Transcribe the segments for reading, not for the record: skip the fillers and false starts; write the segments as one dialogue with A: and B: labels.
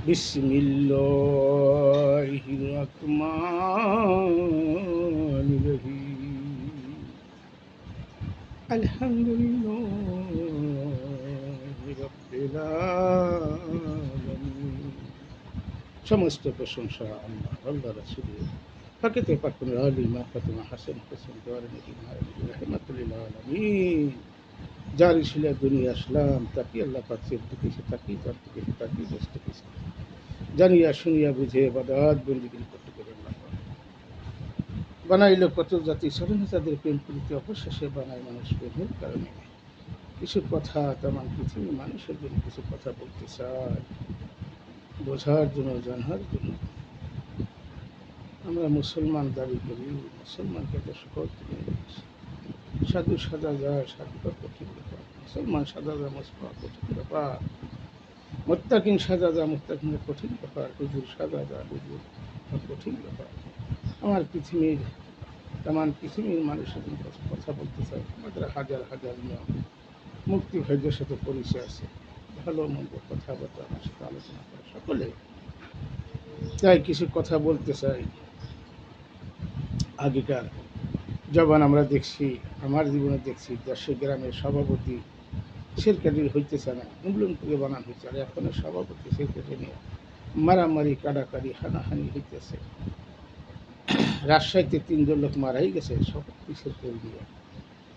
A: বিসমিল্লাহির রহমানির রহিম। আলহামদুলিল্লাহি রাব্বিল আলামিন। সমস্ত প্রশংসা আল্লাহ রাসূলের। ফাকিতে পাকুন আলিমা ফাতিমা হাসান হোসেন দোয়ারানি রাহমাতুল্লিল আলামিন। যার ছিল দুনিয়া আসলাম তাকে আল্লাহ পাক সিদ্দিকী তাকে জানতে তাকে বুঝতে পেরেছে। জানিয়া শুনিয়া বুঝে বাদাত বন্দিগিরি করতে পারে আল্লাহ পাক। বানাইল কত জাতি স্বাধীন তাদের প্রেম প্রীতি অবশেষে বানায় মানুষ প্রেমের কারণে। কিছু কথা তেমন পৃথিবীর মানুষের জন্য কিছু কথা বলতে চায়, বোঝার জন্য, জানার জন্য। আমরা মুসলমান দাবি করি, মুসলমানকে তো সহজ নিয়ে গেছে। সাধু সাজা যায়, সাধুটা কঠিন ব্যাপার। মুসলমান সাজা যায়, মুসলমান কঠিন ব্যাপার। মোত্তাকিন সাজা যায়, মোত্তাকিনের কঠিন ব্যাপার। হুজুর সাজা যায়, হুজুর কঠিন ব্যাপার। আমার পৃথিবীর মানুষের জন্য কথা বলতে চাই। আমাদের হাজার হাজার নিয়ম মুক্তি ভাগ্যের সাথে পরিচয় আছে। ভালো মন্দ কথাবার্তা আমার সাথে আলোচনা করে সকলে। তাই কিছু কথা বলতে চাই। আগেকার যখন আমরা দেখছি, আমার জীবনে দেখছি, দেশে গ্রামের সভাপতি সেক্রেটারি হইতেছে না, ইংল্যান্ড থেকে বানানো হয়েছে। আর এখনের সভাপতি সেক্রেটারি নিয়ে মারামারি কাটাকাটি হানাহানি হইতেছে। রাজশাহীতে 3 জন লোক মারাই গেছে সভাপতি সেক্রেটারি দিয়ে।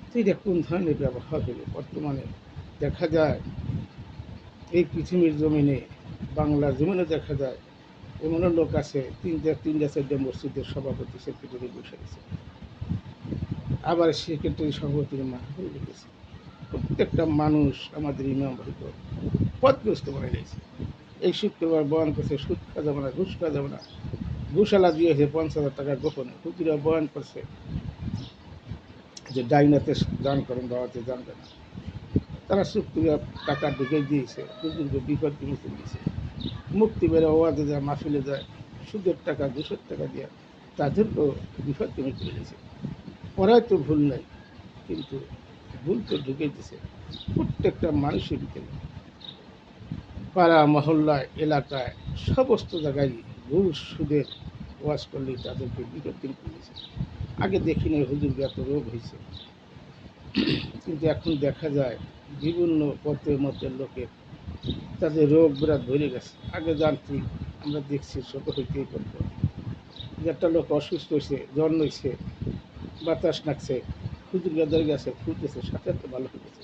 A: তো এটা কোন ধরনের ব্যবহার হলো? বর্তমানে দেখা যায় এই পৃথিবীর জমিনে, বাংলার জমিনে দেখা যায় এমনও লোক আছে তিনটা 4টা মসজিদের সভাপতি সেক্রেটারি বসে গেছে। আবার সেক্রেটারি সভাপতির মাথা করে রেখেছে। প্রত্যেকটা মানুষ আমাদের ইমাম ভাইকে পথগ্রস্ত বানিয়ে দিয়েছে। এই শুক্রবার বয়ান করছে সুদ খাওয়া যাবে না, ঘুষ খাওয়া যাবে না। ঘুষালা দিয়েছে 50,000 টাকা গোপনে। হুজুরা বয়ান করছে যে ডাইনাতে দান করেন, বাবাতে জানবে না। তারা চুপ করে টাকা ঢুকে দিয়েছে, হুজুরকে বিপদ কিনে দিয়েছে। মুক্তি বেড়ে ওয়াজে যায়, মাহফিলে যায়, সুদের টাকা ঘুষের টাকা দিয়ে তাদেরকেও বিপদ কিনে দিয়েছে। ওরাই তো ভুল নাই, কিন্তু ভুল তো ঢুকে দিছে প্রত্যেকটা মানুষের ভিতরে। পাড়া মহল্লায়, এলাকায়, সমস্ত জায়গায় ঘুষ সুদের ওয়াজ করলেই তাদেরকে বিপদ কিনে দিয়েছে। আগে দেখিনি হুজুরকে এত রোগ হয়েছে, কিন্তু এখন দেখা যায় বিভিন্ন পথের মতের লোকের তাদের রোগ বিরাট ধরে গেছে। আগে জানতি, আমরা দেখছি ছোট হইতেই করতো যে একটা লোক অসুস্থ হয়েছে, জন্ম হয়েছে, বাতাস নাকছে, হুজুর গাদার গেছে, ফুটেছে, সাথে সাথে ভালো হয়ে গেছে।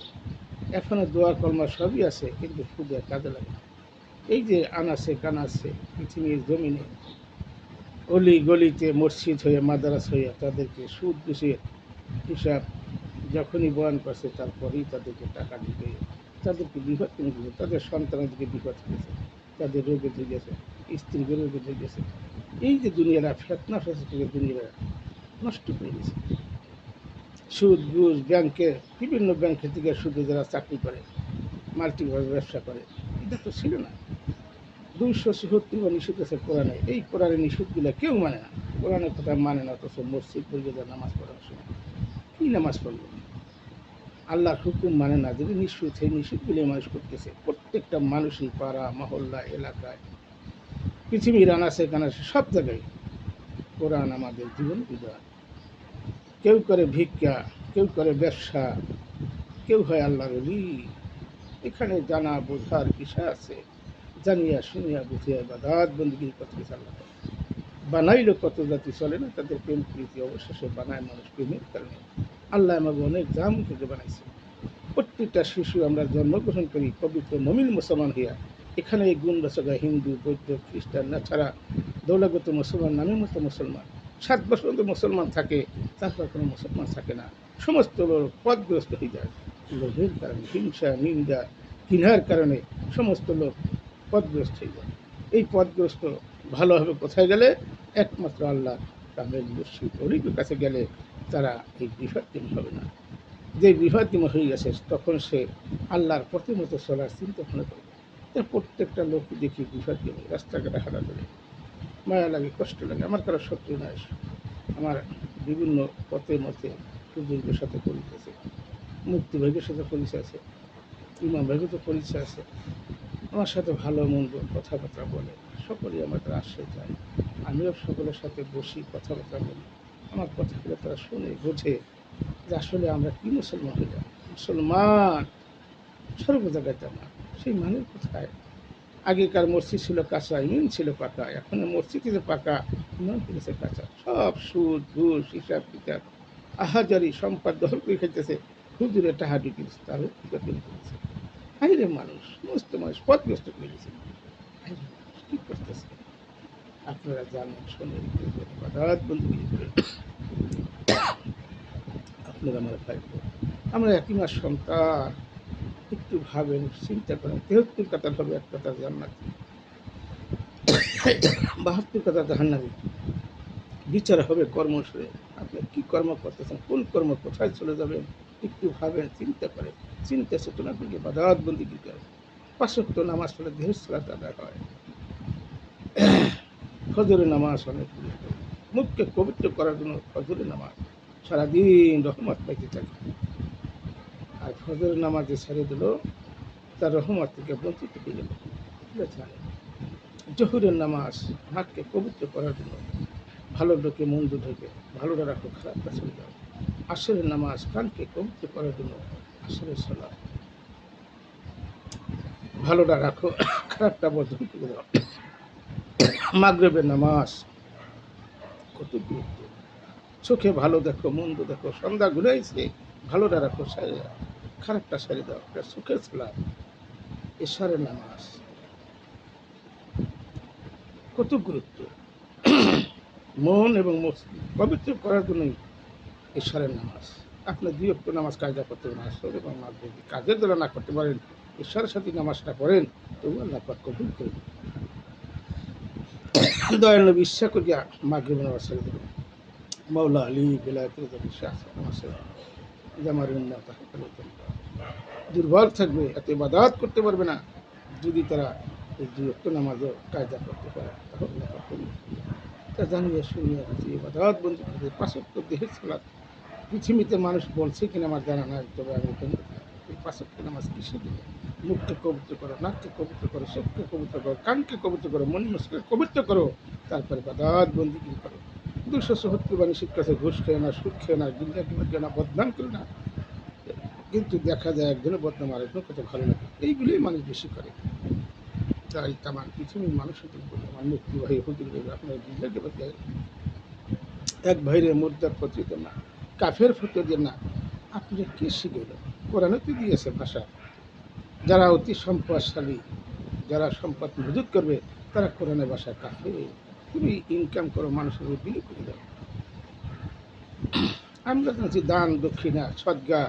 A: এখনো দোয়া কলমা সবই আছে, কিন্তু ফুদের কাজে লাগে না। এই যে আনাছে কানাছে পৃথিবীর জমিনে, অলি গলিতে মসজিদ হয়ে মাদ্রাস হয়ে তাদেরকে সুদ ঘুষের হিসাব যখনই বয়ান করছে তারপরেই তাদেরকে টাকা ঢুকে তাদেরকে বিপদ কিনে দিয়েছে। তাদের সন্তানদেরকে বিপদ করেছে, তাদের রোগে ধরেছে, স্ত্রীকে রোগে ধরেছে। এই যে দুনিয়ারা ফেতনা ফেসে দুনিয়ারা নষ্ট করে গেছে। সুদ ঘুষ ব্যাংকে, বিভিন্ন ব্যাংকের থেকে সুদে যারা চাকরি করে, মাল্টিভাবে ব্যবসা করে, এটা তো ছিল না। 274 নিষেধ আছে কোরআনে। এই কোরআনের নিষেধগুলো কেউ মানে না, কোরআনের কথা মানে না, অথচ মসজিদ পর্যন্ত নামাজ পড়ার সময় কী নামাজ পড়লো? আল্লাহর হুকুম মানে না, যদি নিষেধ, সেই নিষেধগুলি মানুষ করতেছে। প্রত্যেকটা মানুষই পাড়া মহল্লা এলাকায়, পৃথিবীর আনাচে কানাচে সব জায়গায় কোরআন আমাদের জীবন বিধান। কেউ করে ভিক্ষা, কেউ করে ব্যবসা, কেউ হয় আল্লাহর ওলি। এখানে জানা বোঝার বিষয় আছে। জানিয়া শুনিয়া বুঝিয়া ইবাদত বন্দেগী করতেছে আল্লাহ। বানাইলো কত জাতি চলে না তাদের প্রেম প্রীতি অবশেষে বানায় মানুষ প্রেমের কারণে। আল্লাহ আমাকে অনেক দাম থেকে বানাইছে। প্রত্যেকটা শিশু আমরা জন্মগ্রহণ করি পবিত্র মমিন মুসলমান হইয়া। এখানে এই গুণ রচকা হিন্দু বৌদ্ধ খ্রিস্টান না ছাড়া দৌলাগত মুসলমান নামের মতো মুসলমান 7 বছর পর্যন্ত মুসলমান থাকে, তারপর কোনো মুসলমান থাকে না। সমস্ত লোক পথগ্রস্ত হয়ে যায় লোভের কারণে, হিংসা নিন্দা ঘৃণার কারণে সমস্ত লোক পথগ্রস্ত হয়ে যায়। এই পথগ্রস্ত ভালো হবে কোথায় গেলে? একমাত্র আল্লাহ তাদের মুর্শিদ অলির কাছে গেলে তারা এই বিপদহীন হবে না। যে বিপদহীন হয়ে গেছে তখন সে আল্লাহর পথে মতো চলার চিন্তা ভাবনা করবে। প্রত্যেকটা লোক দেখি বিপদহীন রাস্তাঘাটে হাঁটা করে, মায়া লাগে, কষ্ট লাগে। আমার কারো শত্রু নাই, আমার বিভিন্ন পথে মতে হুজুরদের সাথে পরিচয় আছে, মুক্তি ভাইয়ের সাথে পরিচয় আছে, ইমাম ভাইয়ের তো পরিচয় আছে। আমার সাথে ভালো মন্দ কথাবার্তা বলে, সকলেই আমাদের আশ্রয় চায়। আমিও সকলের সাথে বসি, কথাবার্তা বলি। আমার কথাগুলো তারা শুনে বোঝে যে আসলে আমরা কি মুসলমান হইলাম। মুসলমান সর্ব জায়গায় জানা, সেই মানের কোথায়? আগেকার মসজিদ ছিল কাঁচা, ইমান ছিল পাকা। এখন মসজিদ যে পাকা, ইমান করেছে কাঁচা। সব সুদ ঘুষ হিসাব কিতাব আহাজারি সম্পদ দখল করে খেতেছে। হুজুরে টাহা ঢুকিয়েছে, তারও করেছে। হাইরে মানুষ, সমস্ত মানুষ পথগ্রস্ত করে দিয়েছে। হাইরে মানুষ কি করতেছে? আপনারা জানেন, শোনেন, বাদাত বন্ধু করে আপনারা আমার ভাই বোন। আমরা একই মাস সন্তান। একটু ভাবেন, চিন্তা করেন। ৭৩ কাতার হবে, এক কাতার জান্নাত, ৭২ কাতার জাহান্নামী। বিচার হবে কর্মসূরে। আপনি কি কর্ম করতেছেন, কোন কর্ম কোথায় চলে যাবেন? একটু ভাবেন, চিন্তা করেন। চিন্তা চেতনা থেকে বাদাত বন্দি কি করেন? ৫ ওয়াক্ত নামাজ পড়ে দেহের সালাত আদায় হয়। ফজরের নামাজ অনেক গুরুত্ব। মুখকে পবিত্র করার জন্য ফজরের নামাজ সারাদিন রহমত পাইতে থাকে। আর ফজরের নামাজ যে ছেড়ে দিল, তার রহমত থেকে বঞ্চিত হয়ে গেল। এগুলো জানেন। জহুরের নামাজ হাতকে পবিত্র করার জন্য, ভালো ঢোকে মন্দ ঢোকে, ভালোটা রাখো খারাপটা ছেড়ে দাও। আসরের নামাজ কানকে পবিত্র করার জন্য, আসরের সালাত ভালোটা রাখো, খারাপটা বর্জন করে দাও। মাগরিবের নামাজ কত গুরুত্ব। চোখে ভালো দেখো, মন্দ দেখো, সন্ধ্যা ঘুরাইছে, ভালোটা রাখো, সারে দাও, খারাপটা সারে দাও। এটা চোখের সালাত। এশারের নামাজ কত গুরুত্ব। মন এবং মস্তিষ্ক পবিত্র করার জন্যই ঈশ্বরের নামাজ। আপনি ২ ওয়াক্ত নামাজ কায়দা করতে পারেন, আসর এবং মাগরিব কাজের দ্বারা না করতে পারেন, ঈশ্বরের সাথে নামাজটা পড়েন, তবু আল্লাহ পাক কবুল করে দিবেন। দয়াল নবী ইচ্ছা করিয়া মাগরিব নামাজ ছেড়ে দিলেন। মাওলা আলী বেলায়েতের যদি শাহ নামাজ ছেড়ে দিলেন, যে আমার উন্নত দুর্বল থাকবে, এত ইবাদত করতে পারবে না। যদি তারা এই ২ ওয়াক্ত নামাজও কায়দা করতে পারে, তাহলে আল্লাহ পাক কবুল করবেন। তা জানিয়ে শুনিয়ে বুঝি ইবাদত বন্ধ করে ৫ ওয়াক্ত দেহের সালাত পৃথিবীতে মানুষ বলছে কিনা আমার জানা নাই, তবে আমি এই ৫ ওয়াক্ত নামাজ কিসের জন্য? মুখকে পবিত্র করো, নাককে পবিত্র করো, চোখকে পবিত্র করো, কানকে পবিত্র করো, মন মস্তিষ্ককে পবিত্র করো, তারপরে ইবাদত বন্দেগী করো। ২৭৪ বার নিষেধ করেছে, ঘুষ খেয়ে না, সুদ খেয়ে না, দুনিয়া কিভাবে না, বদনাম করে না। কিন্তু দেখা যায় একজনের বদনাম আরেকজন কত ভালো লাগে, এইগুলোই মানুষ বেশি করে। তাই তামার পৃথিবীর মানুষের আমার মুক্তি ভাই হুজুর আপনার দুনিয়া কিভাবে এক ভাইরে মুদ্রার ফটো দেন না, কাফের ফটো দেন না। আপনি কে শিখেল? কোরআনে তো দিয়েছে ভাষা। যারা অতি সম্পদশালী, যারা সম্পদ মজুত করবে, তারা কোরআনের ভাষা কাফে। তুমি ইনকাম করো, মানুষের উপর বিলি করে দাও। আমরা জানছি দান দক্ষিণা সদ্গা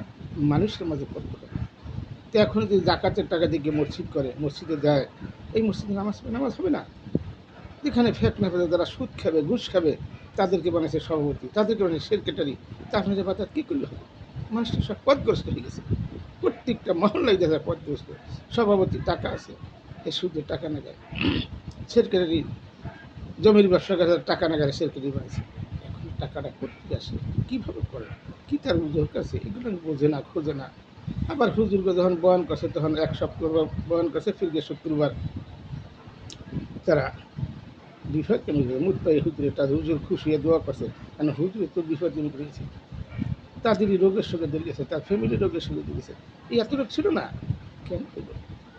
A: মানুষের মাঝে করতে হবে। তো এখন যদি জাকাতের টাকা দিয়ে মসজিদ করে, মসজিদে দেয়, এই মসজিদে নামাজ নামাজ হবে না। যেখানে ফেতনা ফেলে যারা সুদ খাবে, ঘুষ খাবে, তাদেরকে বানাইছে সভাপতি, তাদেরকে বানিয়েছে সেক্রেটারি। তা আপনাদের বাজার কী করলে হবে? মানুষটা সব পদগ্রস্ত হয়ে গেছে। প্রত্যেকটা মহল্লায় দেখা যায় পদগ্রস্ত। সভাপতির টাকা আছে, এই সুদের টাকা নাগায় সেক্রেটারি, জমির ব্যবসা কাছে টাকা নাগারে সেক্রেটারি বানিয়েছে। এখন টাকাটা করতে আসে, কীভাবে করে, কী তার উদ্যোগ আছে, এগুলো বোঝে না, খোঁজে না। আবার হুজুরকে যখন বয়ান করছে, তখন এক সপ্তাহ বয়ান করছে, ফিরগে শুক্রবার তারা বিপদ কেন মুত্তাই হুজুরে, তাদের হুজুর খুশি হয়ে দোয়া করছে, কারণ হুজুরে তো বিপদ দূর করেছে। তাদেরই রোগের সঙ্গে ধরে গেছে, তার ফ্যামিলির রোগের সঙ্গে ধরে গেছে। এই এত রোগ ছিল না, কেন হইল?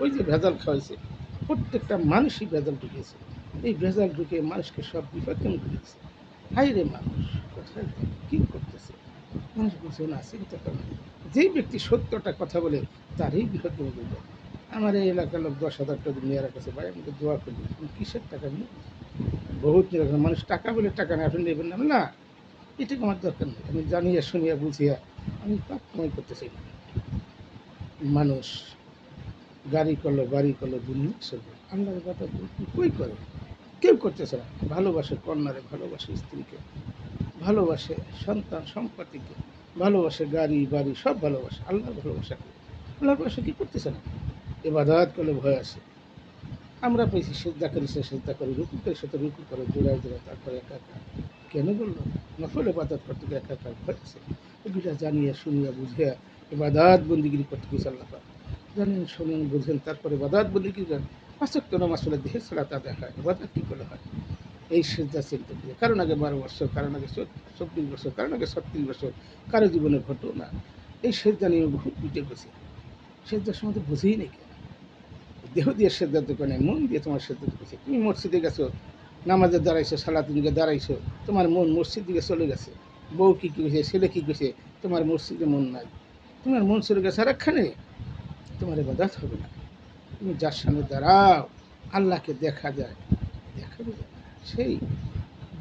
A: ওই যে ভেজাল খাওয়াইছে, প্রত্যেকটা মানুষই ভেজাল ঢুকিয়েছে। এই ভেজাল ঢুকে মানুষকে সব বিপদ কেন করেছে? হাই রে মানুষ, কোথায় কী করতেছে মানুষ বুঝে না, চিন্তা করে না। যেই ব্যক্তি সত্যটা কথা বলে, তারই বিপদ কেন করবে। আমার এই এলাকার লোক ১০,০০০ টাকা নিয়ে রাখছে, ভাই আমাকে দোয়া করবে, তুমি কিসের টাকা নিয়ে? বহুত নিরাপদ মানুষ টাকা বলে টাকা নেই, আপনি নেবেন না, না এটুকু আমার দরকার নেই। আমি জানিয়া শুনিয়া বুঝিয়া আমি পাপ কামাই করতে চাই না। মানুষ গাড়ি করলো, বাড়ি করলো, দুনিয়া চলবে, আল্লাহর কথা কই করে? কেউ করতেছে না। ভালোবাসে কন্যারে, ভালোবাসে স্ত্রীকে, ভালোবাসে সন্তান সম্পত্তিকে, ভালোবাসে গাড়ি বাড়ি, সব ভালোবাসে। আল্লাহর ভালোবাসা কি? আল্লাহর ভালোবাসা কি করতেছে না? এবাদত করলে ভয় আছে। আমরা পেয়েছি সেজদা করি, সে সেজদা করি, রুকু করে সে তো রুকু করে, জোড়ায় জোড়ায়, তারপরে একা একা। কেন বললো নফল ইবাদত করতে গিয়ে একা একা ভয় আছে? এগুলা জানিয়া শুনিয়া বুঝিয়া ইবাদত বন্দিগিরি করতে গেছে আল্লাহ পাক। জানেন শোনেন বুঝেন, তারপরে বাদাত বলি কি জান ৫ ওয়াক্ত নামাজ পড়ে দেহের সালাত আদায় হয়, বাদাত কী করে হয়? এই সেজদা চিন্তা করে, কারণ আগে ১২ বছর, কারণ আগে ২৪ বছর, কারণ আগে ৩৬ বছর, কারো জীবনে ঘটও না। এই সেজদা নিয়ে বহুত পিটে গেছে। সেজদার সময় তো বুঝেই নাকি, দেহ দিয়ে সেজদার দোকানে মন দিয়ে তোমার সেজদা করছে। তুমি মসজিদে গেছো, নামাজে দাঁড়াইছো, সালাতের দিকে দাঁড়াইছো, তোমার মন মসজিদ দিকে চলে গেছে। বউ কী করেছে, ছেলে কী করেছে, তোমার মসজিদে মন নাই, তোমার মন চলে গেছে আর একখানে, তোমার ইবাদত হবে না। তুমি যার সামনে দাঁড়াও, আল্লাহকে দেখা যায়, দেখাবে যায় না। সেই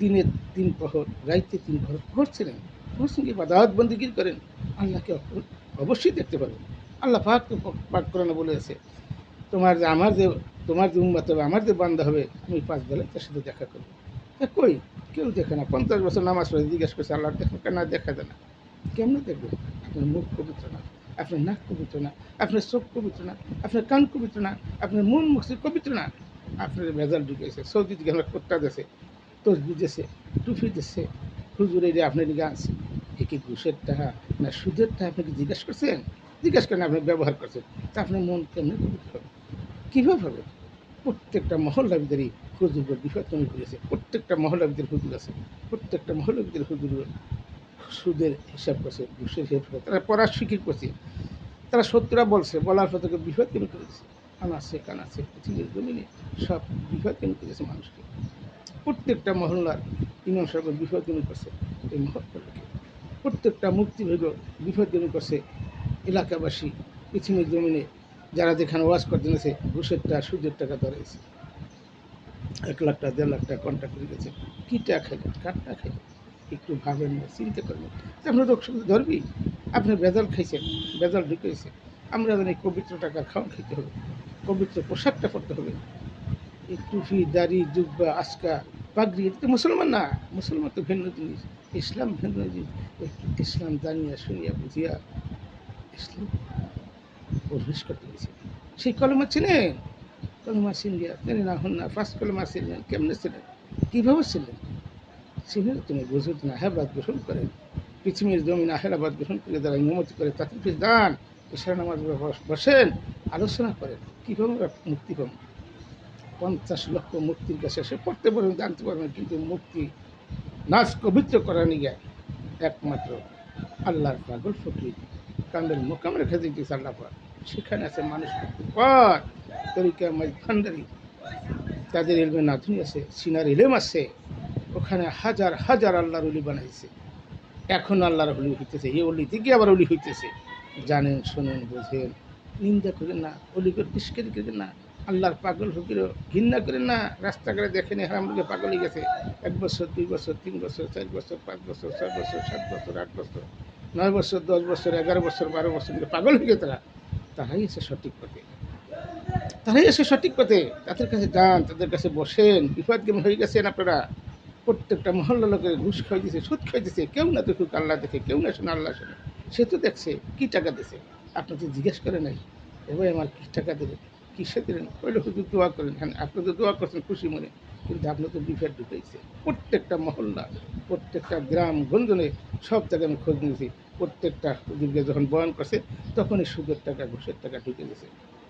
A: দিনের ৩ প্রহর, রাইতে ৩ প্রহর পড়ছিলেন, পড়ছেন কি ইবাদত বন্দেগী করেন, আল্লাহকে অবশ্যই দেখতে পাবেন। আল্লাহ পাক তো পাক কোরআনে বলে আছে, তোমার যে আমার যে তোমার যে উম্মত হবে, আমার যে বান্দা হবে, আমি ৫ বেলায় তার সাথে দেখা করবো। কই কেউ দেখে না, ৫০ বছর নামাজ পড়ে জিজ্ঞেস করছে আল্লাহ দেখেন কেন, দেখা যায় না। কেমনে দেখবেন? আপনার মুখ পবিত্র না, আপনার নাক পবিত্র না, আপনার চোখ পবিত্র না, আপনার কান পবিত্র না, আপনার মন মস্তিষ্ক পবিত্র না। আপনার ভেজাল ঢুকেছে, সৌদি থেকে আমরা কোট্টা দিয়েছে, তসবি দিয়েছে, টুফি দিচ্ছে, হুজুর এই যে আপনার দিকে আছে, এ কি ঘুষের টাকা না সুদের টাকা, আপনি কি জিজ্ঞেস করছেন? জিজ্ঞেস করেন, আপনি ব্যবহার করছেন, তা আপনার মন কেমনে পবিত্র হবে? কীভাবে হবে? প্রত্যেকটা মহল্লার ভিতরেই হুজুরের বিষয় তুমি করেছে, প্রত্যেকটা মহল্লার ভিতরে হুজুর আছে, প্রত্যেকটা মহল্লার ভিতরে হুজুর সুদের হিসাব করছে, ঘুষের হিসাব করছে, তারা পড়ার শিখির করছে, তারা সত্যরা বলছে, বলার পর তাকে বিপদ কেন করেছে, আনাচ্ছে কানাচ্ছে পৃথিবীর জমিনে সব বিপদ কেন করেছে মানুষকে। প্রত্যেকটা মহল্লার ইমাম সাহেব বিপদ কেন করছে এই মহল্লাকে, প্রত্যেকটা মুক্তিভোগ বিপদ কেন করছে এলাকাবাসী, পৃথিবীর জমিনে যারা যেখানে ওয়াজ করতে গেছে ঘুষের টাকা সুদের টাকা ধরেছে, ১ লাখ টাকা ১.৫ লাখ টাকা কন্ট্রাক্ট করে গেছে। কী টাকা খেলেন, কার টাকা খেলেন? একটু ভাবেন না, চিন্তা করবেন। আপনার রোগ শুধু ধরবি, আপনি ভেজাল খাইছেন, ভেজাল ঢুকেছে। আমরা জানি পবিত্র টাকার খাওয়ান খেতে হবে, পবিত্র পোশাকটা পরতে হবে, এই টুপি দাড়ি জুব্বা আজকা পাগড়ি, এটা তো মুসলমান না। মুসলমান তো ভিন্ন জিনিস, ইসলাম ভিন্ন জিনিস। ইসলাম জানিয়া শুনিয়া বুঝিয়া ইসলাম প্রবেশ করতে গেছে। সেই কলমা ছিলেন, কলমা চিনিয়া চেনে না হন না, ৫ কলমা ছিলেন, কেমনে ছিলেন, কীভাবে ছিলেন? ছিলেন তুমি বুঝুত না আহেবাদ গ্রহণ করেন, পৃথিবীর জমিন আহেরাবাদ গ্রহণ করে যারা ইমামতি করে তাদের দান এশার নামাজ বসেন, আলোচনা করেন কীভাবে মুক্তি পাবেন। ৫০ লক্ষ মুক্তির কাছে সে পড়তে পারবেন, জানতে পারবেন, কিন্তু মুক্তি নাচ পবিত্র করা নিয়ে একমাত্র আল্লাহর পাগল ফকির কান্দের মোকাম রেখে দিতেছে আল্লাহ পাক। সেখানে আছে মানুষ মুক্তির পর তরিকা মাই ভান্ডারি, তাদের এলমে নাথুনি আছে, সিনার এলেম আছে, ওখানে হাজার হাজার আল্লাহর অলি বানাইছে, এখন আল্লাহর অলি হইতেছে, এই অলি থেকে আবার অলি হইতেছে। জানেন শোনেন বোঝেন, নিন্দা করেন না, অলিকে তিস্কারি করেন না, আল্লাহর পাগল ফকিরও ঘৃণা করেন না। রাস্তাঘাটে দেখেন হারাম লোকে পাগল হয়ে গেছে, ১ বছর ২ বছর ৩ বছর ৪ বছর ৫ বছর ৬ বছর ৭ বছর ৮ বছর ৯ বছর ১০ বছর ১১ বছর ১২ বছর পাগল হয়ে গেছে। তারা তারাই এসে সঠিক পথে, তারাই এসে সঠিক পথে, তাদের কাছে যান, তাদের কাছে বসেন। বিপদ কেমন হয়ে গেছেন আপনারা? প্রত্যেকটা মহল্লা লোকের ঘুষ খাইতেছে, সুদ খাইতেছে, কেউ না দেখুক আল্লাহ দেখে, কেউ না শোনে আল্লাহ শোনে। সে তো দেখছে কী টাকা দিছে, আপনাকে জিজ্ঞেস করে নাই এবার আমার কী টাকা দিলেন, কিসে দিলেন, কইলে হুজুর দোয়া করেন। হ্যাঁ আপনি তো দোয়া করছেন খুশি মনে, কিন্তু আপনার তো বিপদ ঢুকাইছে। প্রত্যেকটা মহল্লা, প্রত্যেকটা গ্রাম গঞ্জনে সব জায়গায় আমি খোঁজ নিয়েছি, প্রত্যেকটা হুজুরকে যখন বয়ান করছে তখনই সুদের টাকা ঘুষের টাকা ঢুকে গেছে,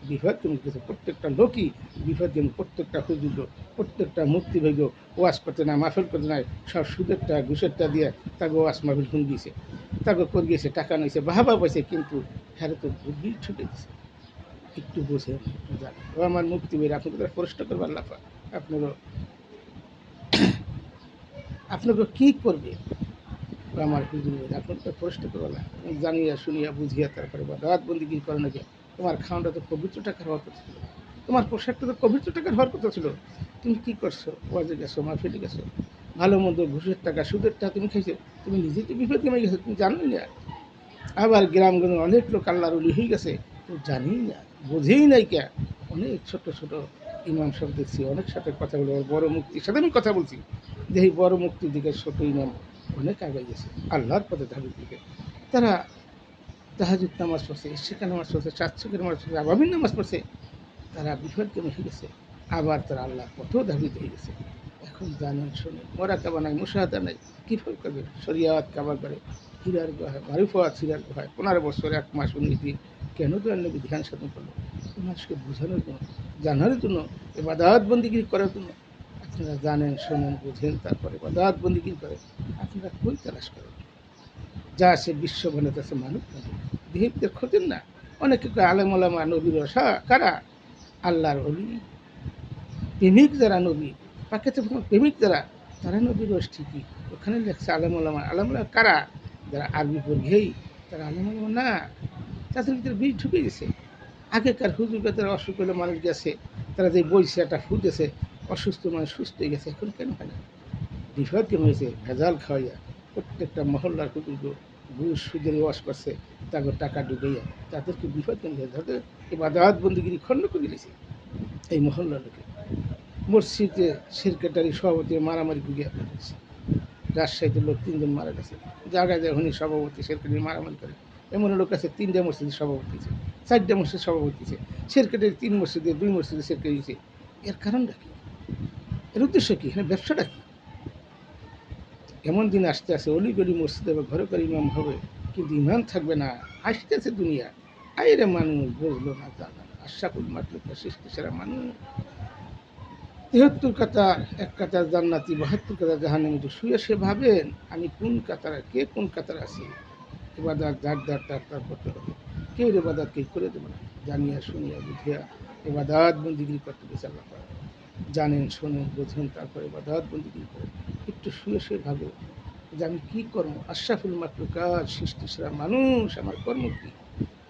A: বিপদ কেমন গেছে। প্রত্যেকটা লোকই বিপদ কেমন, প্রত্যেকটা হুজুর, প্রত্যেকটা মুক্তিভোগ ওয়াজ করতে না, মাহফিল করতে নাই, সব সুদের টাকা ঘুষের টাকা দিয়ে তাকে ওয়াজ মাহফিল শুন দিয়েছে, তাকে করে গিয়েছে, টাকা নিয়েছে, বাহাবা পাইছে, কিন্তু হ্যাঁ তো বুদ্ধি ছুটে দিছে। একটু বোঝে, একটু জানে। ও আমার মুক্তি বের, আপনাকে তারা প্রশ্ন করবে আল্লাহ পাক, আপনারও আপনাকে কী করবে ও আমার হুজুর বের, আপনাকে তো প্রশ্ন করবে না। জানিয়া শুনিয়া বুঝিয়া তারপরে বা দাওয়াত বন্দি কী করে নাকি, তোমার খাওয়াটা তো পবিত্র টাকার হওয়ার কথা ছিল, তোমার পোশাকটা তো পবিত্র টাকার হওয়ার কথা ছিল, তুমি কী করছো? ওয়াজে গেছো, মাহফিলে গেছো, ভালো মন্দ ঘুষের টাকা সুদের টাকা তুমি খাইছো, তুমি নিজেই তো বিপদ নেমে গেছো, তুমি জানোই না। আবার গ্রামগঞ্জে অনেক লোক আল্লাহর ওলি হয়ে গেছে, তুমি জানিই না, বোঝেই নাই কে। অনেক ছোট ছোট ইমাম সব দেখছি, অনেক সাথে কথা বলে, বড় মুক্তির সাথে আমি কথা বলছি, দেখি বড় মুক্তির দিকে ছোট ইমাম অনেক আগে গেছে আল্লাহর পথে ধাবির দিকে। তারা তাহাজুদ নামাজ পড়ছে, ইশিকা নামাজ পড়ছে, চাঁদশিকের নামাজ পড়ছে, আবাবির নামাজ পড়ছে, তারা বিপদগামী হয়ে গেছে, আবার তারা আল্লাহর পথেও ধাবিত হয়ে গেছে। এখন জানেন শোনেন, মরা কাবা নাই, মুশাহাদা নাই, কীভাবে করবে? শরিয়াত কাবা করে হীরার গুহায়, মারুফাত হীরার গুহায় ১৫ বছর ১ মাস ১৯ দিন কেন দয়াল নবী ধ্যান সাধন করলো? মানুষকে বোঝানোর জন্য, জানার জন্য, ইবাদত বন্দিগিরি করার জন্য। আপনারা জানেন, শোনেন, বোঝেন, তারপরে ইবাদত বন্দিগিরি করেন। আপনারা কই তালাশ করেন? যা আছে বিশ্ব বানাইতেছে মানুষ বানায়। দেহদের খোঁজেন না। অনেকে কয় আলেম ওলামা নবীর রসা কারা? আল্লাহর অলি, প্রেমিক যারা নবী, পাকেতে প্রেমিক যারা, তারা নবীর রস ঠিকই। ওখানে লেখছে আলেম ওলামা। আলেম ওলামা কারা? যারা আরবি পড়েই তারা আলেম ওলামা না। তাদের ভিতরে বীজ ঢুকে গেছে। আগেকার হুজুরকে যারা অসুখ হলে মানুষ গেছে, তারা যে বইছে একটা ফুটেছে, অসুস্থ মানুষ সুস্থ হয়ে গেছে। এখন কেন হয় না? বিষয় কেন হয়েছে? ভেজাল খাওয়াইয়া প্রত্যেকটা মহল্লার হুজুরকে ঘুষ সুদের ওয়াশ করছে, তাদের টাকা ডুবাইয়া তাদেরকে বিপদ কেন হয়েছে? তাদের ইবাদত বন্দিগিরি খণ্ড করে দিয়েছে এই মহল্লার লোকে। মসজিদে সেক্রেটারি সভাপতি মারামারি করিয়া ফেলেছে। রাজশাহীতে লোক 3 জন মারা গেছে। জায়গায় যায় উনি সভাপতি সেক্রেটারি মারামারি করে। এমন লোক আছে 3টে মসজিদের সভাপতি আছে, 4টে মসজিদের সভাপতি আছে, সেক্রেটারি 3 মসজিদে 2 মসজিদের সেক্রেটারি আছে। এর কারণটা কি? এর উদ্দেশ্য কি? হ্যাঁ, ব্যবসাটা কি? এমন দিন আসতে আসে অলিগলি মসজিদে বা ঘরে ঘরে ইমাম হবে, কিন্তু ইমাম থাকবে না। আসতেছে দুনিয়া, আইরে মানুষ বুঝলো না, জানা না। আশরাফুল মাখলুক সৃষ্টি সেরা মানুষ। 73 কাতার, 1 কাতার জান্নাতি, 72 কাতার জাহান্নামী। শুয়ে সে ভাবেন আমি কোন কাতারে, কে কোন কাতার আছি। ইবাদত যার যার তার তার করতে হবে। কেউ ইবাদত কেউ করে দেবে না। জানিয়া শুনিয়া বুঝিয়া ইবাদত বন্দিগিরি করতে গেছে আল্লাহ পাক। জানেন, শোনেন, বোঝেন, তারপরে ইবাদত বন্দিগিরি করেন। একটু শুয়ে শুয়ে ভাবে যে আমি কী কর্ম, আশরাফুল মাখলুকাত সৃষ্টি সেরা মানুষ, আমার কর্ম কী?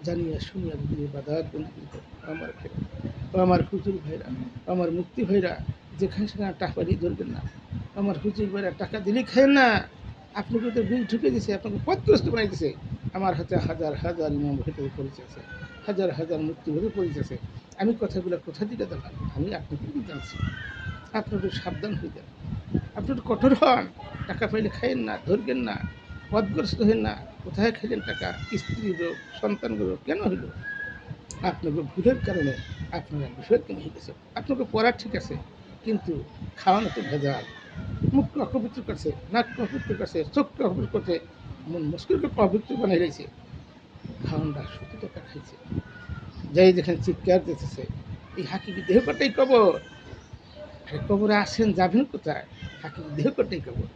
A: জানিয়া শুনিয়া বুঝিয়ে ইবাদত বন্দিগিরি করেন। আমার ভাইরা, ও আমার হুজুর ভাইরা, আমার মুক্তি ভাইরা, যেখানে সেখানে টাকা দিয়ে ধরবেন না। আমার হুজুর ভাইরা টাকা দিলেই খায়েন না। আপনাকে তো বিল ঢুকে দিছে, আপনাকে পথগ্রস্ত বানাই দিছে। আমার হাতে হাজার হাজার ইমাম ভেতরে পরিচয় আছে, হাজার হাজার মুক্তি ভেতরে পরিচয় আছে। আমি কথাগুলো কোথা থেকে দিলাম? আমি আপনাকে জানছি। আপনাদের সাবধান হয়ে যান, আপনি একটু কঠোর হন। টাকা পাইলে খাইয়েন না, ধরবেন না, পথগ্রস্ত হেন না। কোথায় খেলেন টাকা? স্ত্রী রোগ, সন্তান রোগ কেন হইল? আপনাকে ভুলের কারণে আপনারা বিষয় কেন হয়ে গেছে। আপনাকে পড়া ঠিক আছে, কিন্তু খাওয়ানো তো ভেজাল। মুখকে অপবিত্র করছে, নাককে অপবিত্র করছে, চোখকে অপবিত্র করছে, মন মুশকিলকে অপবিত্র বানিয়ে রয়েছে। খাওয়ানটা 70 টাকা খাইছে, যাই যেখানে চিৎকার দিতেছে এই হাকিমি দেহ কটাই কবর। আরে কবরে আসেন, যাবেন কোথায়? হাকিমি দেহ কটাই কবর।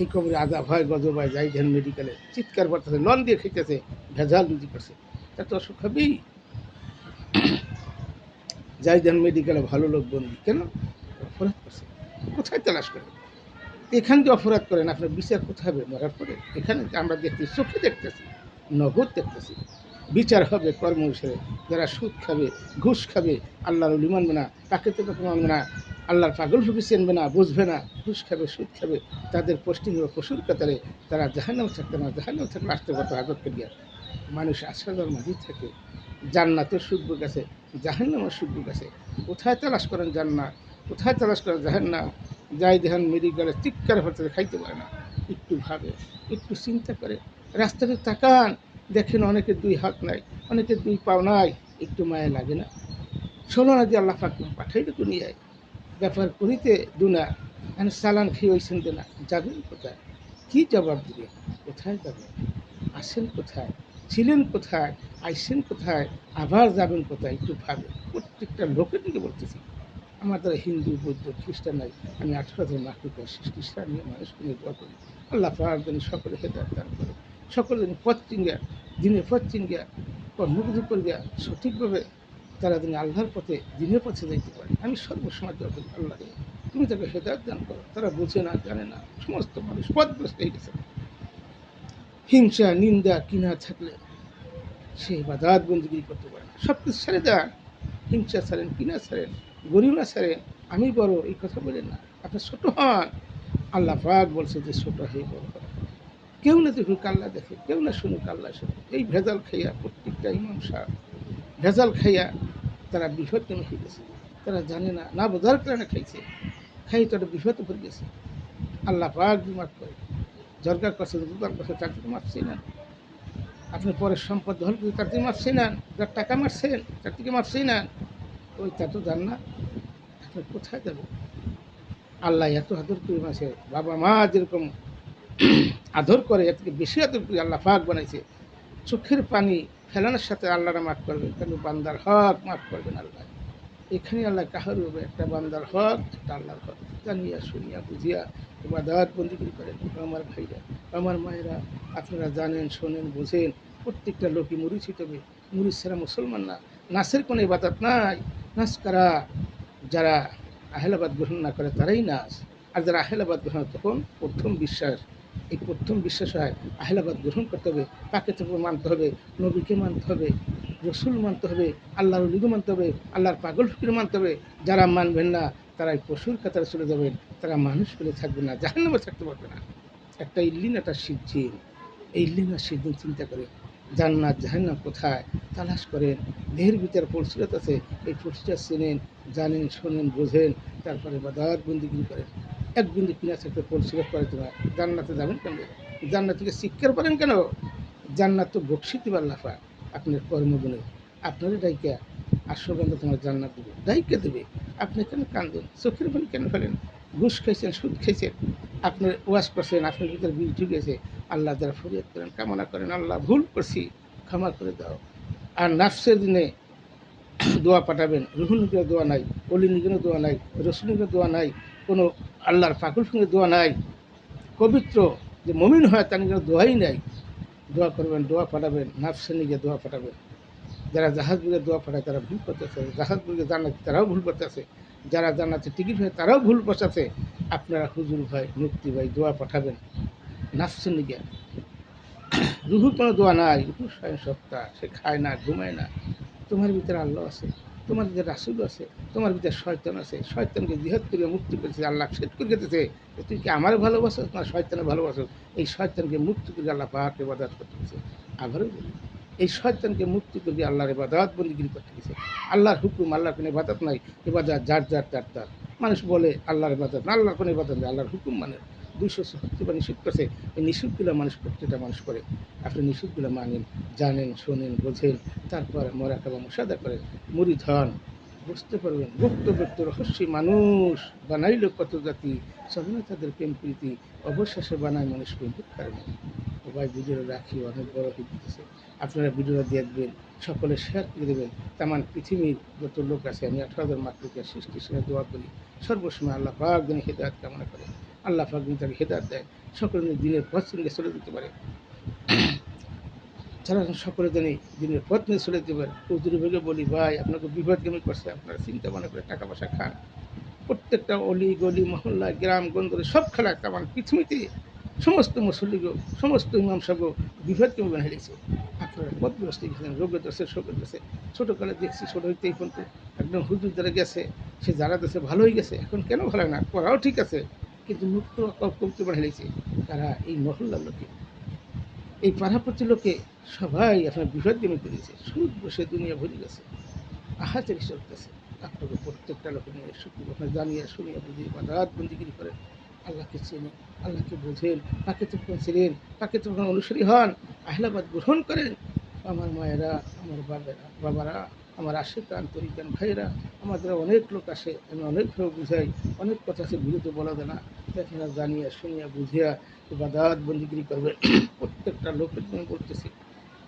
A: এই কবরে আজাব হয়, গজব হয়, যাই ধ্যান মেডিকেলে চিৎকার করতেছে, লন দিয়ে খেতেছে, ভেজাল রুজি করছে, তা তো অসুখ হবেই। যাই ধ্যান মেডিকেলে ভালো লোক বন্দি কেন? অপরাধ করছে। কোথায় তালাশ করেন? এখান দিয়ে অপরাধ করেন, আপনার বিচার কোথায় হবে? মরার পরে। এখানে আমরা দেখতেছি, চোখে দেখতেছি, নগদ দেখতেছি। বিচার হবে কর্ম হিসেবে। যারা সুদ খাবে, ঘুষ খাবে, আল্লাহর ওলি মানবে না, প্রাকৃতিক মানবে না, আল্লাহর পাগল ফুকি চেনবে না, বুঝবে না, ঘুষ খাবে, সুদ খাবে, তাদের পোস্টিং হবে পশুর কাতারে। তারা জাহান্নামে থাকতে না, জাহান্নামে থাকলে আসতে পারতো আগত করিয়া। মানুষ আশ্রয়ের মাঝেই থাকে। জান্নাতের সুখ গেছে, জাহান্নামের সুখ গেছে। কোথায় তালাশ করেন জান্নাত? কোথায় তালাশ করেন জাহান্নাম? যাই দেখেন মেডিকেলে চিৎকার হতে খাইতে পারে না। একটু ভাবে, একটু চিন্তা করে, রাস্তাতে তাকান, দেখেন অনেকের 2 হাত নাই, অনেকের 2 পাও নাই। একটু মায়া লাগে না? শোনো না যে আল্লাহ পাক পাঠাইলে দুনিয়ায় ব্যাপার করিতে দুনা, এখন চালান খেয়ে হয়েছেন না, যাবেন কোথায়? কি জবাব দিবেন? কোথায় যাবেন? আসেন কোথায়? ছিলেন কোথায়? আইসেন কোথায়? আবার যাবেন কোথায়? একটু ভাবেন। প্রত্যেকটা লোকের দিকে বলতেছি। আমার দ্বারা হিন্দু, বৌদ্ধ, খ্রিস্টান নাই। আমি 18,000 মাতৃকার সৃষ্টি নিয়ে মানুষকে নিয়ে দোয়া করি। আল্লাহ পাক যেন সকলে হেদায়েত দান করে। সকলে যেন পথ চিনিয়া, দিনের পথ চিনিয়া, কর্মবিধি করিয়া সঠিকভাবে তারা যেন আল্লাহর পথে, দিনের পথে যাইতে পারে। আমি সর্বসময় দোয়া করি, আল্লাহ রে তুমি তাকে হেদায়েত দান করো। তারা বোঝে না, জানে না, সমস্ত মানুষ পথগ্রস্ত হয়ে গেছে। হিংসা, নিন্দা, কিনা থাকলে সে ইবাদত বন্দেগী করতে পারে না। সব কিছু ছেড়ে দেন, হিংসা ছাড়েন, কিনা ছাড়েন, গরিমা ছাড়েন, আমি বড় এই কথা বলেন না। আপনি ছোট হন। আল্লাহ পাক বলছে যে ছোট হয়ে বড় হয়। কেউ না দেখুক আল্লাহ দেখে, কেউ না শুনুক আল্লাহ শুনে। এই ভেজাল খাইয়া প্রত্যেকটা ইমাম সাহেব ভেজাল খাইয়া তারা বিপদগামী হয়ে গেছে। তারা জানে না, না বোঝার কারণে খাইছে, খাই তারা বিপদে পড়ে গেছে। আল্লাহ পাক বিমার করে জরকার করছে, দুবার করছে, তার থেকে মারছে না। আপনি পরের সম্পদ দখল করে তার থেকে মারছেই নেন, যার টাকা মারছেন তার থেকে মারছেই নেন, ওই তা তো জান না। আপনি কোথায় যাবেন? আল্লাহ এত আদর করে মাসে, বাবা মা যেরকম আদর করে, এর থেকে বেশি আদর করে আল্লাহ পাক বানাইছে। চোখের পানি ফেলানোর সাথে আল্লাহরা মাফ করবেন, কিন্তু বান্দার হক মাফ করবেন আল্লাহ। এখানে আল্লাহ কাহার হবে একটা বান্দার হক, একটা আল্লাহর হক। জানিয়া শুনিয়া বুঝিয়া ইবাদত বন্দিগিরি করেন। আমার ভাইরা, আমার মায়েরা, আপনারা জানেন, শোনেন, বোঝেন, প্রত্যেকটা লোকই মুড়ি ছিটবে। মুড়ি ছাড়া মুসলমান না। নাচের কোনো ইবাদত নাই। নাচ কারা? যারা আহলাবাদ গ্রহণ না করে তারাই নাচ। আর যারা আহলাবাদ গ্রহণ, তখন প্রথম বিশ্বাস, এই প্রথম বিশ্বাস হয় আহলাবাদ গ্রহণ করতে হবে, তাকে তো মানতে হবে, নবীকে মানতে হবে, রসুল মানতে হবে, আল্লাহর ওলিকে মানতে হবে, আল্লাহর পাগল ফকির মানতে হবে। যারা মানবেন না তারা এই পশুর কাতারে চলে যাবেন, তারা মানুষ বলে থাকবে না, জাহান্নামে থাকতে পারবে না। একটা ইল্লিন, একটা সিজ্জিন। এই ইল্লিন আর সিজ্জিন চিন্তা করে জান্নাত জাহান্নাম কোথায় তালাশ করেন। দেহের ভিতরে ফলসিরাত আছে, এই ফলসিরাত চেনেন, জানেন, শোনেন, বোঝেন, তারপরে বাদাত বন্দিগিরি করেন। এক বিন্দু কিনা থাকতে ফলসিরাত করে তোমার জান্নাতে যাবেন কেন? জান্নাত থেকে শিক্ষার করেন কেন? জান্নাত তো বকশিত দিবার লাফা আপনার কর্মগুণে, আপনারই ডাইকা আশ্বগন্ধ তোমার জান্নাত দেবে, ডাইকা দেবে। আপনি কেন কান্দেন? চোখের পানি কেন ফেলেন? ঘুষ খাইছেন, সুদ খাইছেন, আপনার ওয়াশ করছেন, আপনার ভিতরে বিষ ঢুকেছে, আল্লাহ দ্বারা ফরিয়াদ করেন, কামনা করেন, আল্লাহ ভুল করছি, ক্ষমা করে দাও। আর নাফসের দিনে দোয়া পাঠাবেন। রুহুনিকের দোয়া নাই, অলিনিকের দোয়া নাই, রসুনিকের দোয়া নাই, কোনো আল্লাহর পাকুল সঙ্গে দোয়া নাই। পবিত্র যে মমিন হয় তার নিজের দোয়াই নাই। দোয়া করবেন, দোয়া পাঠাবেন, নাফসের নিকে দোয়া পাঠাবেন। যারা জাহাজ বুঝে দোয়া পাঠায় তারা ভুল করতেছে, জাহাজ বুঝে জান্নাতি তারাও ভুল করতেছে, যারা জান্নাতে টিকিট হয় তারাও ভুল বসাচ্ছে। আপনারা হুজুর ভাই, মুক্তি ভাই দোয়া পাঠাবেন নাফসের নিকে। রুহুর কোনো দোয়া নাই, রুহু স্বয়ং সত্তা, সে খায় না, ঘুমায় না। তোমার ভিতরে আল্লাহ আছে, তোমার ভিতরে রাসুল আছে, তোমার ভিতরে শয়তান আছে। শয়তানকে জিহাদ করে মুক্তি করেছে আল্লাহ, সেট করে গেছে তুই কি আমার ভালোবাসো না শয়তানের ভালোবাসো। এই শয়তানকে মুক্তি করে আল্লাহ পাহাড়কে ইবাদত করতে গেছে। আবারও বলি, এই শয়তানকে মুক্তি করে আল্লাহর ইবাদত বন্দিগিরি করতে গেছে। আল্লাহর হুকুম, আল্লাহর কোনো ইবাদত নাই। ইবাদত যার যার তার তার। মানুষ বলে আল্লাহর ইবাদত না, আল্লাহর কোনো ইবাদত নেই, আল্লাহর হুকুম মানে 270 নিষেধ করছে। এই নিষেধগুলো মানুষ প্রত্যেকটা মানুষ করে। আপনি নিষেধগুলো মানেন, জানেন, শোনেন, বোঝেন, তারপর মোরাকাবা মুশাহাদা করেন, মুরিদ হন, বুঝতে পারবেন। গুপ্ত ব্যক্ত রহস্যী মানুষ বানাইল কত জাতি, সবই তাদের প্রেম প্রীতি, অবশেষে বানায় মানুষকে কারণে। সবাই ভিডিও রাখি, অনেক বড় হয়ে দিতেছে। আপনারা ভিডিওটা দেখবেন, সকলে শেয়ার করে দেবেন। তেমন পৃথিবীর যত লোক আছে, আমি 18,000 মাতৃকে সৃষ্টির সঙ্গে দোয়া করি। সর্বসময় আল্লাহ পাক যেন হেদায়ত কামনা করে, আল্লাহ পাক যেন তাকে হেদায়ত দেয়, সকলে দিনের পথ সঙ্গে চলে যেতে পারে। যারা সকলে জানি দিনের পথ নিয়ে চলে যেতে পারে। হুজুরভাগে বলি, ভাই আপনাকে বিপদগামী করছে, আপনারা চিন্তা মনে করে টাকা পয়সা খান। প্রত্যেকটা অলি গলি মহল্লা গ্রাম গঞ্জরে সব খেলায় তেমন পৃথিবীতে সমস্ত মুসল্লিগো, সমস্ত ইমাম সাহেব বিভেদগামী বানিয়ে হেলেছে। আপনারা পথগ্রস্ত গেছেন, রোগের দোষে শোকের দোষে। ছোটোকালে দেখছি, ছোটো হইতেই কিন্তু একদম হুজুর যারা গেছে, সে যারা দেশে ভালো হয়ে গেছে, এখন কেন ভালো না, পড়াও ঠিক আছে, কিন্তু মুক্ত কমতে বানিয়ে হেলেছে। তারা এই মহল্লার লোকে, এই পাড়াপতি লোকে সবাই আপনার বিভেদগামী করেছে। সুদ বসে দুনিয়া ভরে গেছে, আহাচারি চলতেছে। আপনাকে প্রত্যেকটা লোকের নিয়ে শুক্র আপনার জানিয়ে শুনিয়ে বুঝিয়ে বাদাত বন্দিগিরি করেন। আল্লাহকে চেনেন, আল্লাহকে বোঝেন, তাকে তখন ছিলেন, তাকে তখন অনুসারী হন, আহলাবাদ গ্রহণ করেন। আমার মায়েরা, আমার বাবারা, আমার আশেকান তরিকান ভাইয়েরা, আমাদের অনেক লোক আসে, আমি অনেকভাবে বুঝাই, অনেক কথা আছে বিরুদ্ধে বলা যায় না। আপনারা জানিয়া শুনিয়া বুঝিয়া বাদাত বন্দিগিরি করবেন। প্রত্যেকটা লোকের জন্য বলতেছি,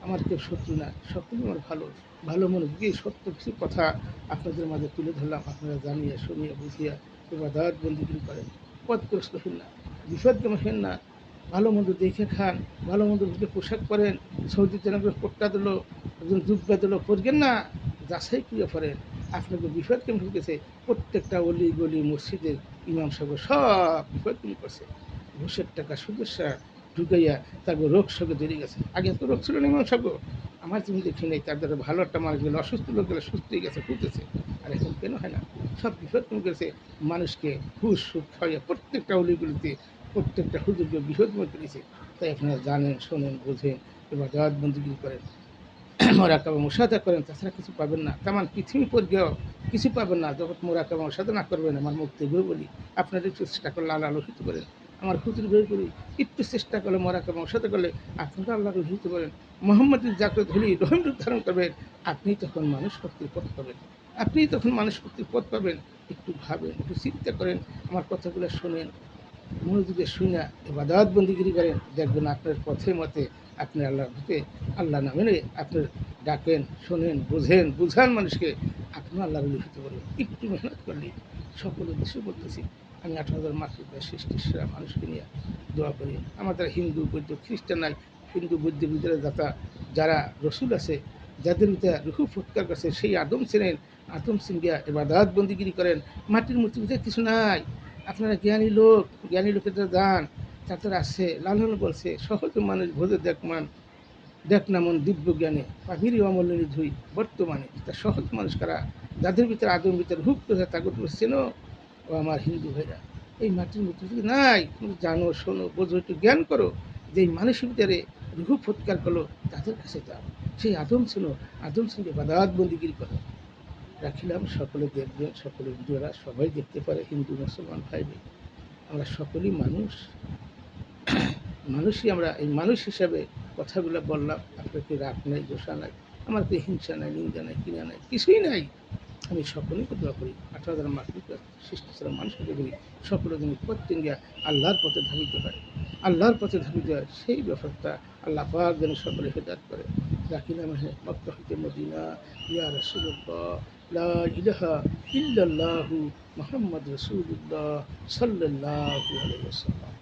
A: আমার কেউ শত্রু না, সকলেই আমার ভালো, ভালো মনে দিয়ে সত্য কিছু কথা আপনাদের মাঝে তুলে ধরলাম। আপনারা জানিয়ে শুনিয়ে বুঝিয়া ইবাদত বন্দিগিরি করেন, পথগ্রস্ত হেন না, বিপদগামী হেন না, ভালো মন্দ দেখে খান, ভালো মন্দ বুঝে পোশাক পরেন। সৌদিতে নাকি কোট্টা দিল, একজন জুব্বা দিল, করবেন না, যাচাই করে পড়েন। আপনাকে বিপদগামী ঢুকেছে। প্রত্যেকটা অলি গলি মসজিদের ইমাম সাহেব সব বিপদগামী করছে। ঘুষের টাকা সুদের ঢুকাইয়া তারপর রোগ শোকে ধরে গেছে। আগে তো রোগ ছিল না ইমাম সাহেব, আমার তুমি দেখি নেই, তার দ্বারা ভালো একটা মানুষ গেলে, অসুস্থ লোক গেলে সুস্থ হয়ে গেছে, ফুটেছে। আর এখন কেন হয় না? সব বিপদ কমে গেছে। মানুষকে ঘুষ সুদ খাওয়াইয়া প্রত্যেকটা অলিগুলিতে প্রত্যেকটা হুজুরকে বিপদময় করেছে। তাই আপনারা জানেন, শোনেন, বোঝেন, এবার জাহাজ বন্দিগিরি করেন, মোরাকাবা মুশাহাদা করেন, তাছাড়া কিছু পাবেন না। তেমন পৃথিবী পর্যায়েও কিছু পাবেন না যখন মোরাকাবা মুশাহাদা না করবেন। আমার মুক্তি বই বলি, আপনারা একটু চেষ্টা করলে আল্লাহ আলোকিত করেন। আমার হুজুর বই বলি, একটু চেষ্টা করলে মোরাকাবা মুশাহাদা করলে আপনারা আল্লাহ আলোকিত করেন। মোহাম্মদের জাগ্রত হলি রহিম রূপ ধারণ করবেন, আপনি তখন মানুষ শক্তির পথ পাবেন, আপনি তখন মানুষ শক্তির পথ পাবেন। একটু ভাবেন, একটু চিন্তা করেন, আমার কথাগুলো শোনেন, মনোযোগে শুনে ইবাদত বন্দিগিরি করেন, দেখবেন আপনার পথে মতে আপনি আল্লাহর ভূতে আল্লাহ না মেনে আপনি ডাকেন, শোনেন, বোঝেন, বুঝান মানুষকে, আপনি আল্লাহর ওলি হতে পারবেন। একটু মেহনত করলেই সকলের দেশে বলতেছি, আমি 18,000 মাতৃকার সৃষ্টির সেরা মানুষকে নিয়ে দোয়া করি। আমাদের হিন্দু বৌদ্ধ খ্রিস্টান নাই, হিন্দু বৌদ্ধ ভিতরে যারা রসুল আছে, যাদের ভিতরে রুহু ফুৎকার করছে, সেই আদম ছিলেন, আদম সিংহিয়া এবাদাত বন্দিগিরি করেন, মাটির মূর্তির ভিতরে কিছু নাই। আপনারা জ্ঞানী লোকের যান, তাদের আছে, লালন বলছে সহজ মানুষ ভোজে দেখ না মন দিব্য জ্ঞানে পাখিরই অমূল্য ধুই বর্তমানে। তা সহজ মানুষ কারা, যাদের ভিতরে আদম ভিতরে হুক করে তাকে তুমি চেনো। ও আমার হিন্দু ভাইরা, এই মাটির মূর্তি যদি নাই, তুমি জানো, শোনো, বোঝো, একটু জ্ঞান করো, যে এই মানুষের ভিতরে রুহু ফুৎকার করলো, তাদের কাছে যাও। সেই আদম ছিল, আদম সঙ্গে বাদাত বন্দিগিরি করো। রাখিলাম, সকলে দেখবেন, সকলে ভিডিওরা সবাই দেখতে পারে, হিন্দু মুসলমান ভাই বোন। আমরা সকলেই মানুষই, আমরা এই মানুষ হিসাবে কথাগুলো বললাম। আপনাকে রাগ নাই, দোষা নাই, আমার তো হিংসা নাই, নিন্দা নাই, কিনা নাই, কিছুই নাই। আমি সকলেকে দোয়া করি, 18,000 মাতৃকার সৃষ্টি ছাড়া মানুষকে দোয়া করি, সকলের জন্য প্রত্যেক আল্লাহর পথে ধাবিত হয়, আল্লাহর পথে ধাবিত হয়, সেই ব্যাপারটা আল্লাহ পাক যেন সকলে হেদায়েত করে। রাখিলাম মক্কা হইতে মদিনা, ইয়া রাসূলুল্লাহ, লা ইলাহা ইল্লাল্লাহু মুহাম্মাদুর রাসূলুল্লাহ সাল্লাল্লাহু আলাইহি ওয়াসাল্লাম।